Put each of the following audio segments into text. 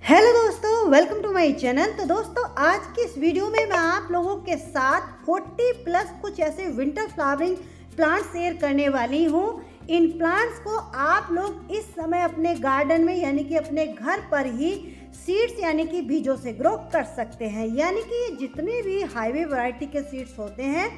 Hello दोस्तों, welcome to my channel. तो दोस्तों, आज की इस वीडियो में मैं आप लोगों के साथ 40 प्लस कुछ ऐसे विंटर फ्लावरिंग प्लांट शेयर करने वाली हूँ। इन प्लांट्स को आप लोग इस समय अपने गार्डन में यानी कि अपने घर पर ही सीड्स यानी कि बीजों से ग्रो कर सकते हैं। यानी कि जितने भी हाईवे वैरायटी के सीड्स होते हैं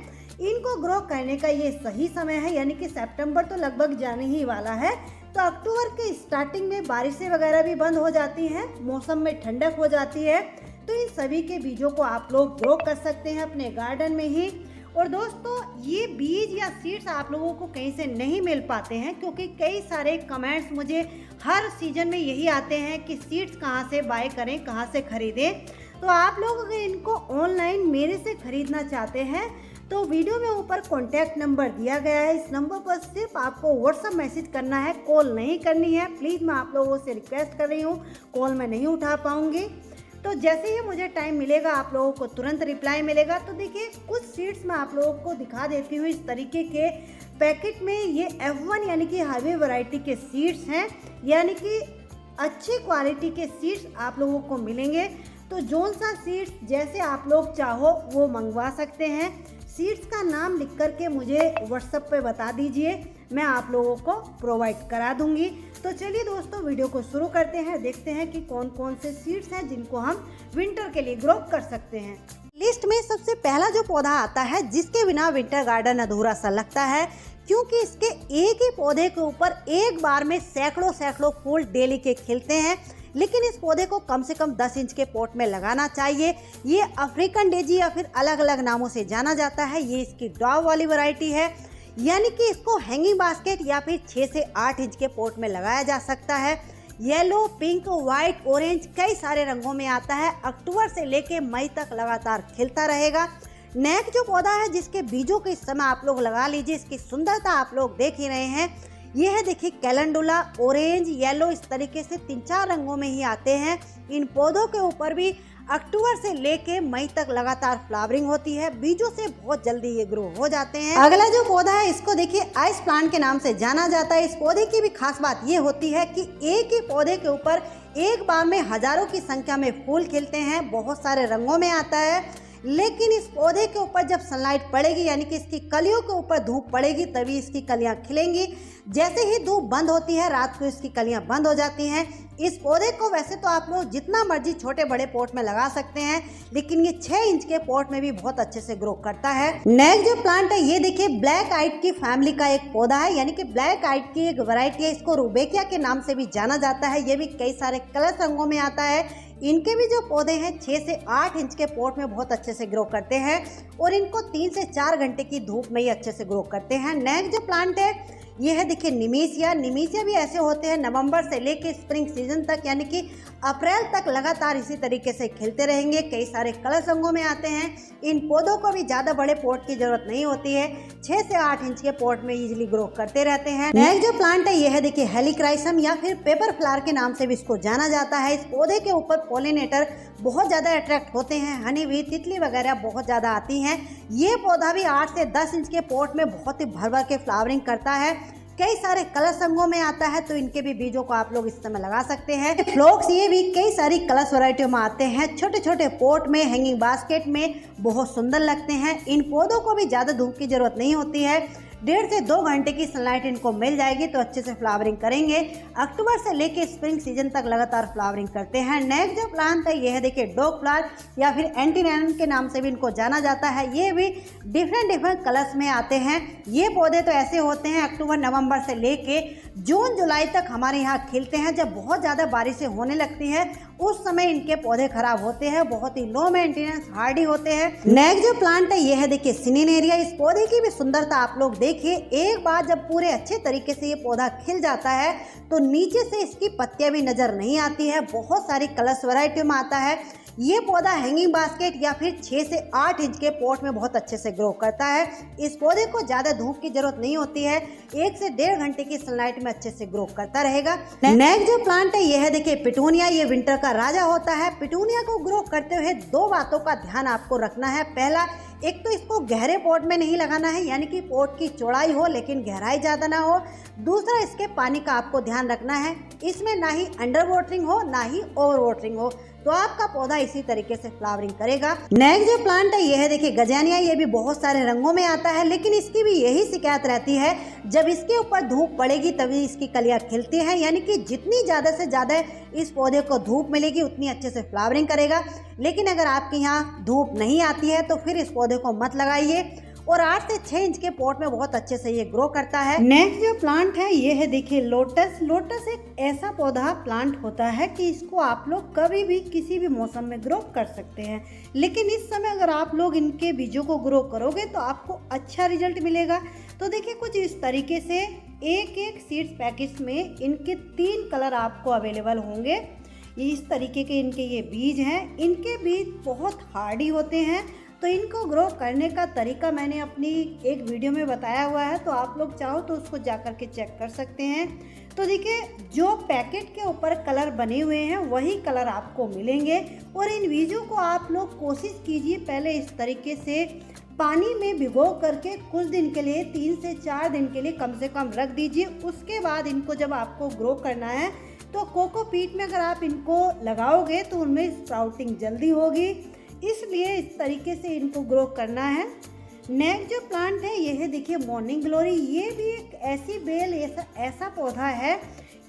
इनको ग्रो करने का ये सही समय है। यानी कि सितंबर तो लगभग जाने ही वाला है, तो अक्टूबर के स्टार्टिंग में बारिशें वगैरह भी बंद हो जाती हैं, मौसम में ठंडक हो जाती है, तो इन सभी के बीजों को आप लोग ग्रो कर सकते हैं अपने गार्डन में ही। और दोस्तों, ये बीज या सीड्स आप लोगों को कहीं से नहीं मिल पाते हैं, क्योंकि कई सारे कमेंट्स मुझे हर सीजन में यही आते हैं कि सीड्स कहाँ से बाय करें, कहाँ से खरीदें। तो आप लोग अगर इनको ऑनलाइन मेरे से खरीदना चाहते हैं तो वीडियो में ऊपर कॉन्टैक्ट नंबर दिया गया है। इस नंबर पर सिर्फ आपको व्हाट्सएप मैसेज करना है, कॉल नहीं करनी है। प्लीज़ मैं आप लोगों से रिक्वेस्ट कर रही हूँ, कॉल मैं नहीं उठा पाऊँगी। तो जैसे ही मुझे टाइम मिलेगा आप लोगों को तुरंत रिप्लाई मिलेगा। तो देखिए, कुछ सीड्स मैं आप लोगों को दिखा देती हूँ। इस तरीके के पैकेट में ये F1 यानी कि हाईवे वैरायटी के सीड्स हैं, यानी कि अच्छी क्वालिटी के सीड्स आप लोगों को मिलेंगे। तो जोन सा सीड्स जैसे आप लोग चाहो वो मंगवा सकते हैं। सीड्स का नाम लिख करके मुझे व्हाट्सएप पे बता दीजिए, मैं आप लोगों को प्रोवाइड करा दूंगी। तो चलिए दोस्तों, वीडियो को शुरू करते हैं। देखते हैं कि कौन कौन से सीड्स हैं जिनको हम विंटर के लिए ग्रो कर सकते हैं। लिस्ट में सबसे पहला जो पौधा आता है जिसके बिना विंटर गार्डन अधूरा सा लगता है, क्योंकि इसके एक ही पौधे के ऊपर एक बार में सैकड़ों फूल डेली के खिलते हैं। लेकिन इस पौधे को कम से कम 10 इंच के पॉट में लगाना चाहिए। ये अफ्रीकन डेजी या फिर अलग अलग नामों से जाना जाता है। ये इसकी डॉव वाली वैरायटी है, यानी कि इसको हैंगिंग बास्केट या फिर 6 से 8 इंच के पॉट में लगाया जा सकता है। येलो, पिंक, व्हाइट, ऑरेंज कई सारे रंगों में आता है। अक्टूबर से लेके मई तक लगातार खिलता रहेगा। नेक जो पौधा है जिसके बीजों को इस समय आप लोग लगा लीजिए, इसकी सुंदरता आप लोग देख ही रहे हैं। ये है देखिए कैलेंडुला, ऑरेंज, येलो, इस तरीके से 3-4 रंगों में ही आते हैं। इन पौधों के ऊपर भी अक्टूबर से लेके मई तक लगातार फ्लावरिंग होती है। बीजों से बहुत जल्दी ये ग्रो हो जाते हैं। अगला जो पौधा है इसको देखिए आइस प्लांट के नाम से जाना जाता है। इस पौधे की भी खास बात ये होती है कि एक ही पौधे के ऊपर एक बार में हजारों की संख्या में फूल खिलते हैं, बहुत सारे रंगों में आता है। लेकिन इस पौधे के ऊपर जब सनलाइट पड़ेगी यानी कि इसकी कलियों के ऊपर धूप पड़ेगी तभी इसकी कलियां खिलेंगी। जैसे ही धूप बंद होती है रात को इसकी कलियां बंद हो जाती हैं। इस पौधे को वैसे तो आप लोग जितना मर्जी छोटे बड़े पॉट में लगा सकते हैं, लेकिन ये 6 इंच के पॉट में भी बहुत अच्छे से ग्रो करता है। नेक्स्ट जो प्लांट है ये देखिए ब्लैक आइड की फैमिली का एक पौधा है, यानी कि ब्लैक आइड की एक वैरायटी है। इसको रुबेकिया के नाम से भी जाना जाता है। ये भी कई सारे कलर रंगों में आता है। इनके भी जो पौधे हैं 6 से 8 इंच के पॉट में बहुत अच्छे से ग्रो करते हैं और इनको 3 से 4 घंटे की धूप में ही अच्छे से ग्रो करते हैं। नेक्स्ट जो प्लांट है ये है देखिए निमेसिया। निमेसिया भी ऐसे होते हैं नवंबर से लेके स्प्रिंग सीजन तक, यानी कि अप्रैल तक लगातार इसी तरीके से खिलते रहेंगे। कई सारे कलर रंगों में आते हैं। इन पौधों को भी ज़्यादा बड़े पॉट की जरूरत नहीं होती है, 6 से 8 इंच के पॉट में इजीली ग्रो करते रहते हैं। नेक्स्ट जो प्लांट है ये है देखिए हेलिक्राइसम या फिर पेपर फ्लावर के नाम से भी इसको जाना जाता है। इस पौधे के ऊपर पॉलिनेटर बहुत ज़्यादा अट्रैक्ट होते हैं। हनी भी, तितली वगैरह बहुत ज़्यादा आती हैं। ये पौधा भी 8 से 10 इंच के पॉट में बहुत ही भर भर के फ्लावरिंग करता है। कई सारे कलर रंगों में आता है, तो इनके भी बीजों को आप लोग इस समय लगा सकते हैं। फ्लोक्स ये भी कई सारी कलर्स वैरायटियों में आते हैं। छोटे छोटे पॉट में, हैंगिंग बास्केट में बहुत सुंदर लगते हैं। इन पौधों को भी ज़्यादा धूप की जरूरत नहीं होती है। 1.5 से 2 घंटे की सनलाइट इनको मिल जाएगी तो अच्छे से फ्लावरिंग करेंगे। अक्टूबर से लेके स्प्रिंग सीजन तक लगातार फ्लावरिंग करते हैं। नेक्स्ट जो प्लांट है ये है देखिए डॉग फ्लावर या फिर एंटीनैनम के नाम से भी इनको जाना जाता है। ये भी डिफरेंट कलर्स में आते हैं। ये पौधे तो ऐसे होते हैं अक्टूबर नवंबर से लेके जून जुलाई तक हमारे यहाँ खिलते हैं। जब बहुत ज़्यादा बारिशें होने लगती हैं उस समय इनके पौधे खराब होते हैं, बहुत ही लो मेंटेनेंस, हार्डी होते हैं। नेक्स्ट जो प्लांट है ये है देखिए सिनेनेरिया। इस पौधे की भी सुंदरता आप लोग देखिए। एक बार जब पूरे अच्छे तरीके से ये पौधा खिल जाता है तो नीचे से इसकी पत्तियां भी नजर नहीं आती है। बहुत सारी कलर्स वैरायटी में आता है। ये पौधा हैंगिंग बास्केट या फिर 6 से 8 इंच के पॉट में बहुत अच्छे से ग्रो करता है। इस पौधे को ज़्यादा धूप की जरूरत नहीं होती है, 1 से 1.5 घंटे की सनलाइट में अच्छे से ग्रो करता रहेगा। नेक्स्ट जो प्लांट है यह है देखिए पिटूनिया। ये विंटर का राजा होता है। पिटूनिया को ग्रो करते हुए 2 बातों का ध्यान आपको रखना है। पहला, एक तो इसको गहरे पॉट में नहीं लगाना है, यानी कि पॉट की चौड़ाई हो लेकिन गहराई ज़्यादा ना हो। दूसरा, इसके पानी का आपको ध्यान रखना है, इसमें ना ही अंडर वाटरिंग हो ना ही ओवर वाटरिंग हो, तो आपका पौधा इसी तरीके से फ्लावरिंग करेगा। नेक्स्ट जो प्लांट है यह है देखिए गजानिया। ये भी बहुत सारे रंगों में आता है, लेकिन इसकी भी यही शिकायत रहती है, जब इसके ऊपर धूप पड़ेगी तभी इसकी कलियां खिलती हैं, यानी कि जितनी ज़्यादा से ज़्यादा इस पौधे को धूप मिलेगी उतनी अच्छे से फ्लावरिंग करेगा। लेकिन अगर आपके यहाँ धूप नहीं आती है तो फिर इस पौधे को मत लगाइए। और 8 से 6 इंच के पॉट में बहुत अच्छे से ये ग्रो करता है। नेक्स्ट जो प्लांट है ये है देखिए लोटस। लोटस एक ऐसा पौधा प्लांट होता है कि इसको आप लोग कभी भी किसी भी मौसम में ग्रो कर सकते हैं, लेकिन इस समय अगर आप लोग इनके बीजों को ग्रो करोगे तो आपको अच्छा रिजल्ट मिलेगा। तो देखिए कुछ इस तरीके से एक सीड्स पैकेट में इनके 3 कलर आपको अवेलेबल होंगे। इस तरीके के इनके ये बीज हैं। इनके बीज बहुत हार्डी होते हैं, तो इनको ग्रो करने का तरीका मैंने अपनी एक वीडियो में बताया हुआ है, तो आप लोग चाहो तो उसको जा कर के चेक कर सकते हैं। तो देखिए जो पैकेट के ऊपर कलर बने हुए हैं वही कलर आपको मिलेंगे। और इन बीजों को आप लोग कोशिश कीजिए पहले इस तरीके से पानी में भिगो करके कुछ दिन के लिए 3 से 4 दिन के लिए कम से कम रख दीजिए। उसके बाद इनको जब आपको ग्रो करना है तो कोकोपीट में अगर आप इनको लगाओगे तो उनमें स्प्राउटिंग जल्दी होगी, इसलिए इस तरीके से इनको ग्रो करना है। नेक्स्ट जो प्लांट है ये है देखिए मॉर्निंग ग्लोरी। ये भी एक ऐसी बेल ऐसा पौधा है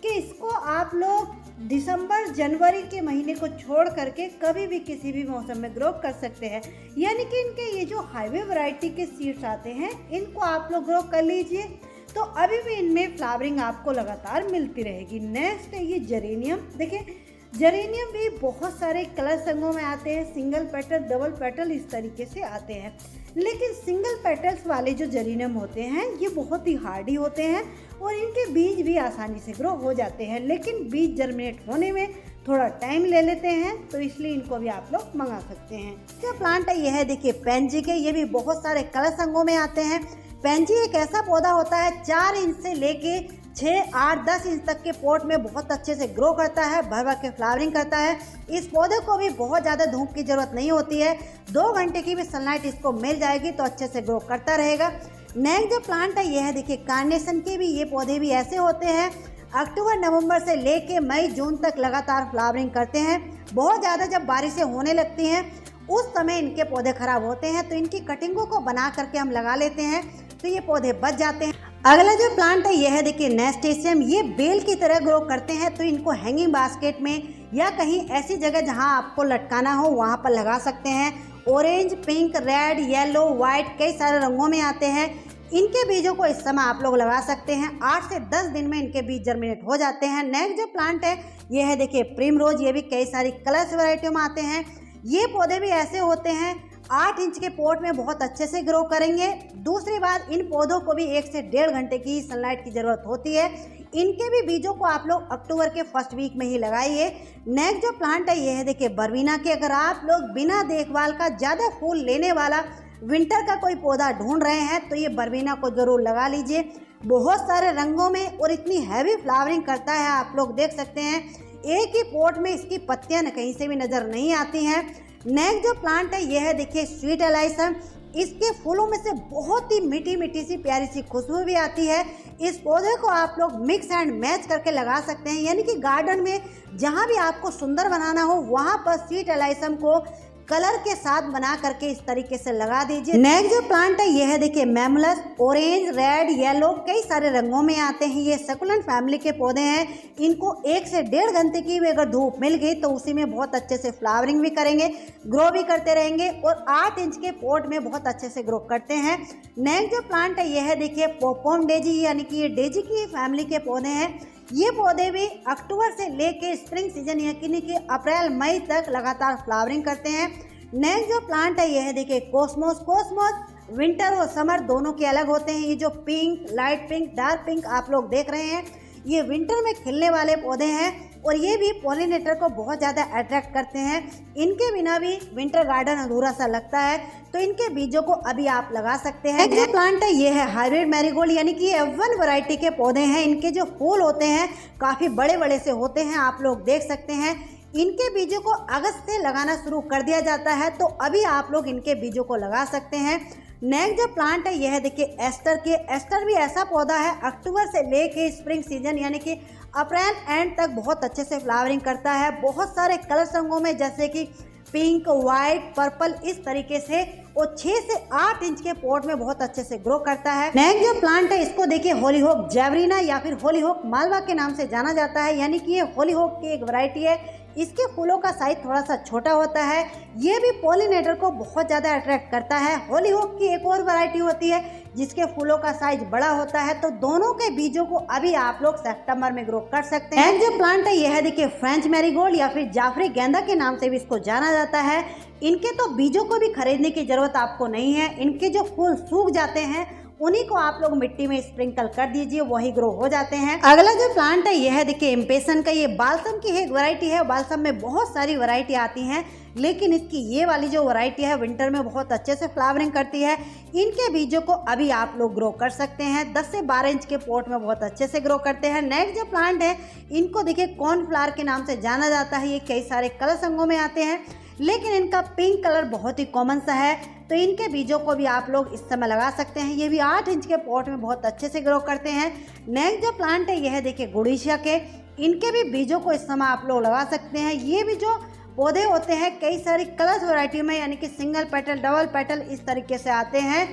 कि इसको आप लोग दिसंबर जनवरी के महीने को छोड़ करके कभी भी किसी भी मौसम में ग्रो कर सकते हैं, यानी कि इनके ये जो हाईवे वैरायटी के सीड्स आते हैं इनको आप लोग ग्रो कर लीजिए, तो अभी भी इनमें फ्लावरिंग आपको लगातार मिलती रहेगी। नेक्स्ट है ये जेरेनियम। देखिए जेरेनियम भी बहुत सारे कलर संगों में आते हैं, सिंगल पेटल, डबल पेटल, इस तरीके से आते हैं। लेकिन सिंगल पेटल्स वाले जो जेरेनियम होते हैं ये बहुत ही हार्डी होते हैं और इनके बीज भी आसानी से ग्रो हो जाते हैं, लेकिन बीज जर्मिनेट होने में थोड़ा टाइम ले लेते हैं, तो इसलिए इनको भी आप लोग मंगा सकते हैं। जो प्लांट है यह है देखिए पेंजी के। ये भी बहुत सारे कलर संगों में आते हैं। पेंजी एक ऐसा पौधा होता है 4 इंच से लेके 6, 8, 10 इंच तक के पॉट में बहुत अच्छे से ग्रो करता है, भर भर के फ्लावरिंग करता है। इस पौधे को भी बहुत ज़्यादा धूप की ज़रूरत नहीं होती है, 2 घंटे की भी सनलाइट इसको मिल जाएगी तो अच्छे से ग्रो करता रहेगा। नेक्स्ट जो प्लांट है यह है देखिए कार्नेशन के। भी ये पौधे भी ऐसे होते हैं, अक्टूबर नवंबर से लेके मई जून तक लगातार फ्लावरिंग करते हैं। बहुत ज़्यादा जब बारिशें होने लगती हैं उस समय इनके पौधे खराब होते हैं, तो इनकी कटिंगों को बना करके हम लगा लेते हैं तो ये पौधे बच जाते हैं। अगला जो प्लांट है यह है देखिए नेस्टेशियम। ये बेल की तरह ग्रो करते हैं, तो इनको हैंगिंग बास्केट में या कहीं ऐसी जगह जहां आपको लटकाना हो वहां पर लगा सकते हैं। Orange, pink, red, yellow, white, कई सारे रंगों में आते हैं। इनके बीजों को इस समय आप लोग लगा सकते हैं। 8 से 10 दिन में इनके बीज जर्मिनेट हो जाते हैं। नेक्स्ट जो प्लांट है यह है देखिए प्रिमरोज। ये भी कई सारी कलर्स वैरायटियों में आते हैं। ये पौधे भी ऐसे होते हैं 8 इंच के पॉट में बहुत अच्छे से ग्रो करेंगे। दूसरी बात, इन पौधों को भी 1 से 1.5 घंटे की सनलाइट की ज़रूरत होती है। इनके भी बीजों को आप लोग अक्टूबर के फर्स्ट वीक में ही लगाइए। नेक्स्ट जो प्लांट है ये है देखिए बर्बीना के। अगर आप लोग बिना देखभाल का ज़्यादा फूल लेने वाला विंटर का कोई पौधा ढूंढ रहे हैं तो ये बर्बीना को ज़रूर लगा लीजिए। बहुत सारे रंगों में और इतनी हैवी फ्लावरिंग करता है, आप लोग देख सकते हैं। एक ही पॉट में इसकी पत्तियां कहीं से भी नज़र नहीं आती हैं। नेक्स्ट जो प्लांट है यह है देखिए स्वीट एलाइसम। इसके फूलों में से बहुत ही मीठी मीठी सी प्यारी सी खुशबू भी आती है। इस पौधे को आप लोग मिक्स एंड मैच करके लगा सकते हैं, यानी कि गार्डन में जहां भी आपको सुंदर बनाना हो वहां पर स्वीट एलाइसम को कलर के साथ बना करके इस तरीके से लगा दीजिए। नेक्स्ट जो प्लांट है यह है देखिए मैमुलस। ऑरेंज, रेड, येलो, कई सारे रंगों में आते हैं। ये सकुलेंट फैमिली के पौधे हैं। इनको 1 से 1.5 घंटे की भी अगर धूप मिल गई तो उसी में बहुत अच्छे से फ्लावरिंग भी करेंगे, ग्रो भी करते रहेंगे और 8 इंच के पॉट में बहुत अच्छे से ग्रो करते हैं। नेक्स्ट जो प्लांट है यह है देखिए पोपोम डेजी, यानी कि ये डेजी की फैमिली के पौधे हैं। ये पौधे भी अक्टूबर से लेके स्प्रिंग सीजन यानी कि अप्रैल मई तक लगातार फ्लावरिंग करते हैं। नेक्स्ट जो प्लांट है यह है देखिए कोस्मोस। कोस्मोस विंटर और समर दोनों के अलग होते हैं। ये जो pink, light pink, dark pink आप लोग देख रहे हैं ये विंटर में खिलने वाले पौधे हैं। और ये भी पॉलिनेटर को बहुत ज़्यादा अट्रैक्ट करते हैं। इनके बिना भी विंटर गार्डन अधूरा सा लगता है, तो इनके बीजों को अभी आप लगा सकते हैं। जो प्लांट है ये है हाइब्रिड मैरीगोल्ड, यानी कि ये F1 वैरायटी के पौधे हैं। इनके जो फूल होते हैं काफ़ी बड़े बड़े से होते हैं, आप लोग देख सकते हैं। इनके बीजों को अगस्त से लगाना शुरू कर दिया जाता है, तो अभी आप लोग इनके बीजों को लगा सकते हैं। नेक्स्ट जो प्लांट है यह है देखिए एस्टर भी ऐसा पौधा है अक्टूबर से लेके स्प्रिंग सीजन यानी कि अप्रैल एंड तक बहुत अच्छे से फ्लावरिंग करता है। बहुत सारे कलर रंगों में जैसे कि पिंक, वाइट, पर्पल, इस तरीके से, और 6 से 8 इंच के पॉट में बहुत अच्छे से ग्रो करता है। नेक्स्ट जो प्लांट है इसको देखिए हॉलीहोक जैवरीना या फिर हॉलीहोक मालवा के नाम से जाना जाता है, यानी कि ये हॉलीहोक की एक वैरायटी है। इसके फूलों का साइज थोड़ा सा छोटा होता है। ये भी पॉलिनेटर को बहुत ज़्यादा अट्रैक्ट करता है। हॉलीहोक की एक और वैरायटी होती है जिसके फूलों का साइज बड़ा होता है, तो दोनों के बीजों को अभी आप लोग सितंबर में ग्रो कर सकते हैं। जो प्लांट है यह है देखिए फ्रेंच मैरीगोल्ड या फिर जाफरी गेंदा के नाम से भी इसको जाना जाता है। इनके तो बीजों को भी खरीदने की जरूरत आपको नहीं है। इनके जो फूल सूख जाते हैं उन्हीं को आप लोग मिट्टी में स्प्रिंकल कर दीजिए, वही ग्रो हो जाते हैं। अगला जो प्लांट है यह है देखिए इम्पेशन का। ये बालसम की एक वैरायटी है। बालसम में बहुत सारी वैरायटी आती हैं, लेकिन इसकी ये वाली जो वैरायटी है विंटर में बहुत अच्छे से फ्लावरिंग करती है। इनके बीजों को अभी आप लोग ग्रो कर सकते हैं। 10 से 12 इंच के पॉट में बहुत अच्छे से ग्रो करते हैं। नेक्स्ट जो प्लांट है इनको देखिए कॉर्नफ्लावर के नाम से जाना जाता है। ये कई सारे कलर रंगों में आते हैं, लेकिन इनका पिंक कलर बहुत ही कॉमन सा है, तो इनके बीजों को भी आप लोग इस समय लगा सकते हैं। ये भी 8 इंच के पॉट में बहुत अच्छे से ग्रो करते हैं। नेक्स्ट जो प्लांट है यह है देखिए गुड़ीशिया के। इनके भी बीजों को इस समय आप लोग लगा सकते हैं। ये भी जो पौधे होते हैं कई सारी कलर्स वैरायटी में, यानी कि सिंगल पेटल, डबल पेटल, इस तरीके से आते हैं।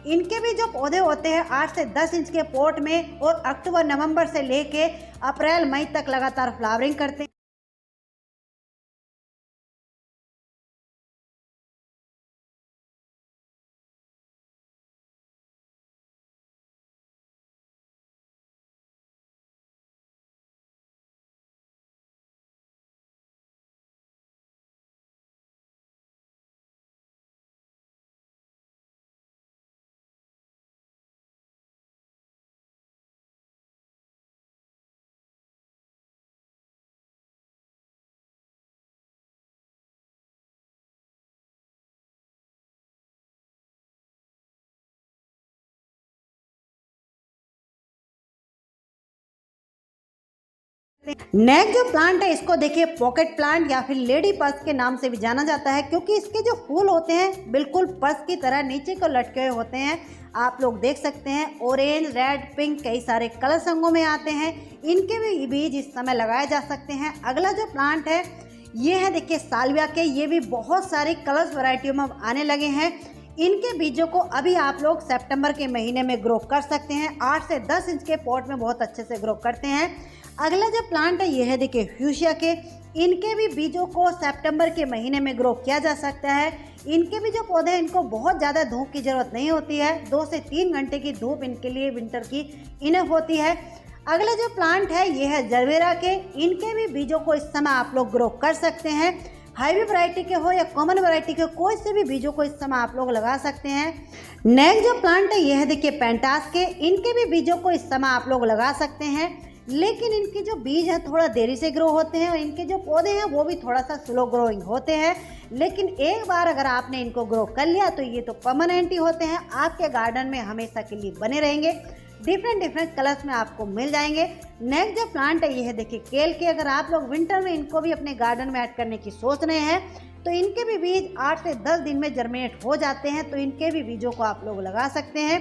इनके भी जो पौधे होते हैं 8 से 10 इंच के पॉट में, और अक्टूबर नवंबर से लेके अप्रैल मई तक लगातार फ्लावरिंग करते हैं। नेक्स्ट जो प्लांट है इसको देखिए पॉकेट प्लांट या फिर लेडी पर्स के नाम से भी जाना जाता है, क्योंकि इसके जो फूल होते हैं बिल्कुल पर्स की तरह नीचे को लटके हुए होते हैं। आप लोग देख सकते हैं ऑरेंज, रेड, पिंक, कई सारे कलर रंगों में आते हैं। इनके भी बीज इस समय लगाए जा सकते हैं। अगला जो प्लांट है ये है देखिए सालविया के। ये भी बहुत सारी कलर्स वैरायटियों में आने लगे हैं। इनके बीजों को अभी आप लोग सितंबर के महीने में ग्रो कर सकते हैं। 8 से 10 इंच के पॉट में बहुत अच्छे से ग्रो करते हैं। अगला जो प्लांट है ये है देखिए फ्यूशिया के। इनके भी बीजों को सितंबर के महीने में ग्रो किया जा सकता है। इनके भी जो पौधे हैं इनको बहुत ज़्यादा धूप की ज़रूरत नहीं होती है। 2 से 3 घंटे की धूप इनके लिए विंटर की इनफ होती है। अगला जो प्लांट है ये है जरबेरा के। इनके भी बीजों को इस समय आप लोग ग्रो कर सकते हैं। हाईब्रिड वैरायटी के हो या कॉमन वैरायटी के, कोई से भी बीजों को इस समय आप लोग लगा सकते हैं। नेक्स्ट जो प्लांट है ये है देखिए पेंटास के। इनके भी बीजों को इस समय आप लोग लगा सकते हैं, लेकिन इनके जो बीज है थोड़ा देरी से ग्रो होते हैं, और इनके जो पौधे हैं वो भी थोड़ा सा स्लो ग्रोइंग होते हैं। लेकिन एक बार अगर आपने इनको ग्रो कर लिया तो ये तो परमानेंट ही होते हैं, आपके गार्डन में हमेशा के लिए बने रहेंगे। डिफरेंट कलर्स में आपको मिल जाएंगे। नेक्स्ट जो प्लांट है ये है देखिए केल के। अगर आप लोग विंटर में इनको भी अपने गार्डन में ऐड करने की सोच रहे हैं तो इनके भी बीज 8 से 10 दिन में जर्मिनेट हो जाते हैं, तो इनके भी बीजों को आप लोग लगा सकते हैं।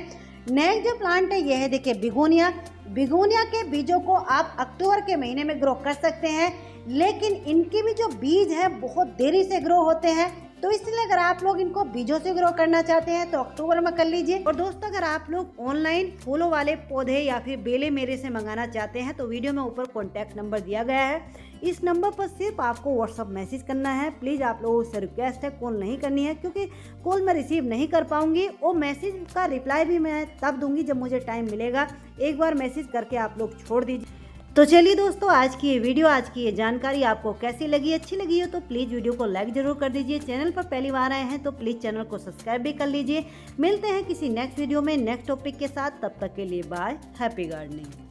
नेक्स्ट जो प्लांट है यह है देखिए बिगोनिया। बिगोनिया के बीजों को आप अक्टूबर के महीने में ग्रो कर सकते हैं, लेकिन इनके भी जो बीज है बहुत देरी से ग्रो होते हैं, तो इसलिए अगर आप लोग इनको बीजों से ग्रो करना चाहते हैं तो अक्टूबर में कर लीजिए। और दोस्तों अगर आप लोग ऑनलाइन फूलों वाले पौधे या फिर बेले मेरे से मंगाना चाहते हैं तो वीडियो में ऊपर कॉन्टैक्ट नंबर दिया गया है। इस नंबर पर सिर्फ आपको व्हाट्सअप मैसेज करना है। प्लीज़ आप लोगों से रिक्वेस्ट है कॉल नहीं करनी है, क्योंकि कॉल मैं रिसीव नहीं कर पाऊंगी और मैसेज का रिप्लाई भी मैं तब दूंगी जब मुझे टाइम मिलेगा। एक बार मैसेज करके आप लोग छोड़ दीजिए। तो चलिए दोस्तों, आज की ये वीडियो, आज की ये जानकारी आपको कैसी लगी? अच्छी लगी हो तो प्लीज़ वीडियो को लाइक जरूर कर दीजिए। चैनल पर पहली बार आए हैं तो प्लीज़ चैनल को सब्सक्राइब भी कर लीजिए। मिलते हैं किसी नेक्स्ट वीडियो में नेक्स्ट टॉपिक के साथ। तब तक के लिए बाय। Happy gardening.